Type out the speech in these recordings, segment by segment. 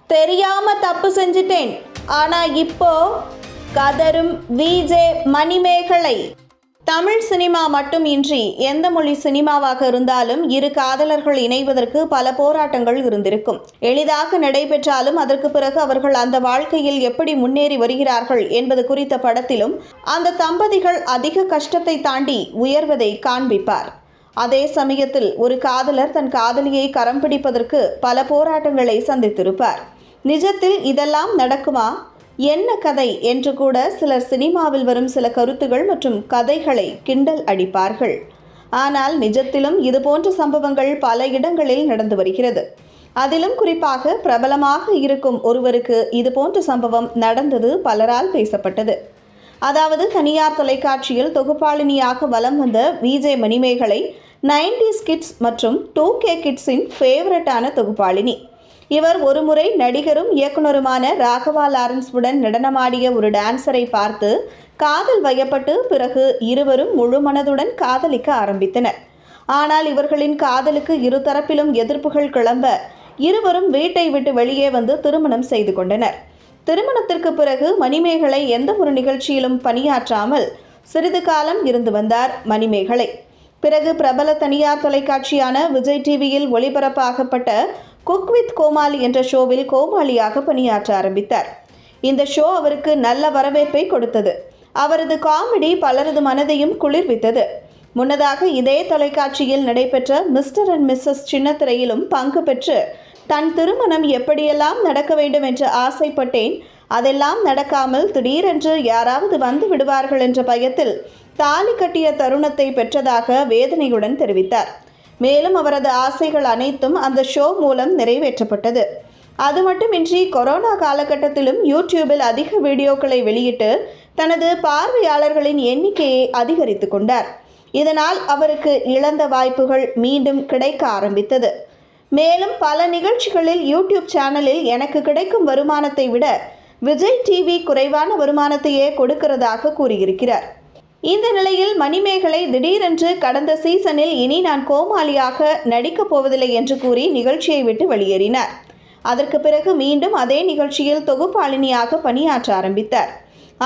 தெரியாம தப்பு செஞ்சிட்டேன், ஆனா இப்போ கதரும் விஜே மணிமேகலை. தமிழ் சினிமா மட்டுமின்றி எந்த மொழி சினிமாவாக இருந்தாலும் இரு காதலர்கள் இணைவதற்கு பல போராட்டங்கள் இருந்திருக்கும். எளிதாக நடைபெற்றாலும் அதற்கு பிறகு அவர்கள் அந்த வாழ்க்கையில் எப்படி முன்னேறி வருகிறார்கள் என்பது குறித்த படத்திலும் அந்த தம்பதிகள் அதிக கஷ்டத்தை தாண்டி உயர்வதை காண்பிப்பார். அதே சமயத்தில் ஒரு காதலர் தன் காதலியை கரம் பிடிப்பதற்கு பல போராட்டங்களை சந்தித்திருப்பார். நிஜத்தில் இதெல்லாம் நடக்குமா, என்ன கதை என்று கூட சிலர் சினிமாவில் வரும் சில கருத்துகள் மற்றும் கதைகளை கிண்டல் அடிப்பார்கள். ஆனால் நிஜத்திலும் இதுபோன்ற சம்பவங்கள் பல இடங்களில் நடந்து வருகிறது. அதிலும் குறிப்பாக பிரபலமாக இருக்கும் ஒருவருக்கு இதுபோன்ற சம்பவம் நடந்தது பலரால் பேசப்பட்டது. அதாவது தனியார் தொலைக்காட்சியில் தொகுப்பாளினியாக வலம் வந்த விஜே மணிமேகலை 90s கிட்ஸ் மற்றும் 2K கிட்ஸின் ஃபேவரட்டான தொகுப்பாளினி. இவர் ஒருமுறை நடிகரும் இயக்குனருமான ராகவா லாரன்ஸ் உடன் நடனமாடிய ஒரு டான்சரை பார்த்து காதல் வயப்பட்டு பிறகு இருவரும் முழு மனதுடன் காதலிக்க ஆரம்பித்தனர். ஆனால் இவர்களின் காதலுக்கு இருதரப்பிலும் எதிர்ப்புகள் கிளம்ப இருவரும் வீட்டை விட்டு வெளியே வந்து திருமணம் செய்து கொண்டனர். திருமணத்திற்கு பிறகு மணிமேகலை எந்த ஒரு நிகழ்ச்சியிலும் பணியாற்றாமல் சிறிது காலம் இருந்து வந்தார் மணிமேகலை. பிறகு பிரபல தனியார் தொலைக்காட்சியான விஜய் டிவியில் ஒளிபரப்பாகப்பட்ட குக் வித் கோமாளி என்ற ஷோவில் கோமாளியாக பணியாற்ற ஆரம்பித்தார். இந்த ஷோ அவருக்கு நல்ல வரவேற்பை கொடுத்தது. அவரது காமெடி பலரது மனதையும் குளிர்வித்தது. முன்னதாக இதே தொலைக்காட்சியில் நடைபெற்ற மிஸ்டர் அண்ட் மிஸ்ஸஸ் சின்னத்திரையிலும் பங்கு பெற்று தன் திருமணம் எப்படியெல்லாம் நடக்க வேண்டும் என்று ஆசைப்பட்டேன், அதெல்லாம் நடக்காமல் திடீரென்று யாராவது வந்து விடுவார்கள் என்ற பயத்தில் தாலி கட்டிய தருணத்தை பெற்றதாக வேதனையுடன் தெரிவித்தார். மேலும் அவரது ஆசைகள் அனைத்தும் அந்த ஷோ மூலம் நிறைவேற்றப்பட்டது. அது மட்டுமின்றி கொரோனா காலகட்டத்திலும் யூடியூபில் அதிக வீடியோக்களை வெளியிட்டு தனது பார்வையாளர்களின் எண்ணிக்கையை அதிகரித்து கொண்டார். இதனால் அவருக்கு இழந்த வாய்ப்புகள் மீண்டும் கிடைக்க ஆரம்பித்தது. மேலும் பல நிகழ்ச்சிகளில் யூடியூப் சேனலில் எனக்கு கிடைக்கும் வருமானத்தை விட விஜய் டிவி குறைவான வருமானத்தையே கொடுக்கிறதாக கூறியிருக்கிறார். இந்த நிலையில் மணிமேகலை திடீரென்று கடந்த சீசனில் இனி நான் கோமாளியாக நடிக்கப் போவதில்லை என்று கூறி நிகழ்ச்சியை விட்டு வெளியேறினார். அதற்கு பிறகு மீண்டும் அதே நிகழ்ச்சியில் தொகுப்பாளினியாக பணியாற்ற ஆரம்பித்தார்.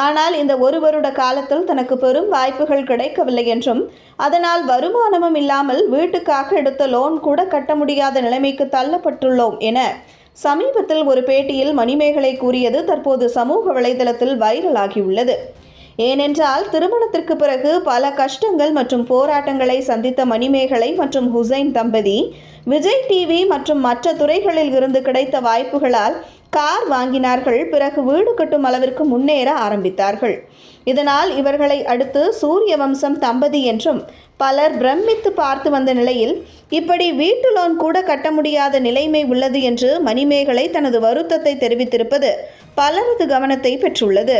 ஆனால் இந்த ஒரு வருட காலத்தில் தனக்கு பெரும் வாய்ப்புகள் கிடைக்கவில்லை என்றும் அதனால் வருமானமும் இல்லாமல் வீட்டுக்காக எடுத்த லோன் கூட கட்ட முடியாத நிலைமைக்கு தள்ளப்பட்டுள்ளோம் என சமீபத்தில் ஒரு பேட்டியில் மணிமேகலை கூறியது தற்போது சமூக வலைதளத்தில் வைரலாகியுள்ளது. ஏனென்றால் திருமணத்திற்கு பிறகு பல கஷ்டங்கள் மற்றும் போராட்டங்களை சந்தித்த மணிமேகலை மற்றும் ஹுசைன் தம்பதி விஜய் டிவி மற்றும் மற்ற துறைகளில் இருந்து கிடைத்த வாய்ப்புகளால் கார் வாங்கினார்கள். பிறகு வீடு கட்டும் அளவிற்கு முன்னேற ஆரம்பித்தார்கள். இதனால் இவர்களை அடுத்து சூரிய வம்சம் தம்பதி என்றும் பலர் பிரமித்து பார்த்து வந்த நிலையில் இப்படி வீட்டு லோன் கூட கட்ட முடியாத நிலைமை உள்ளது என்று மணிமேகலை தனது வருத்தத்தை தெரிவித்திருப்பது பலரது கவனத்தை பெற்றுள்ளது.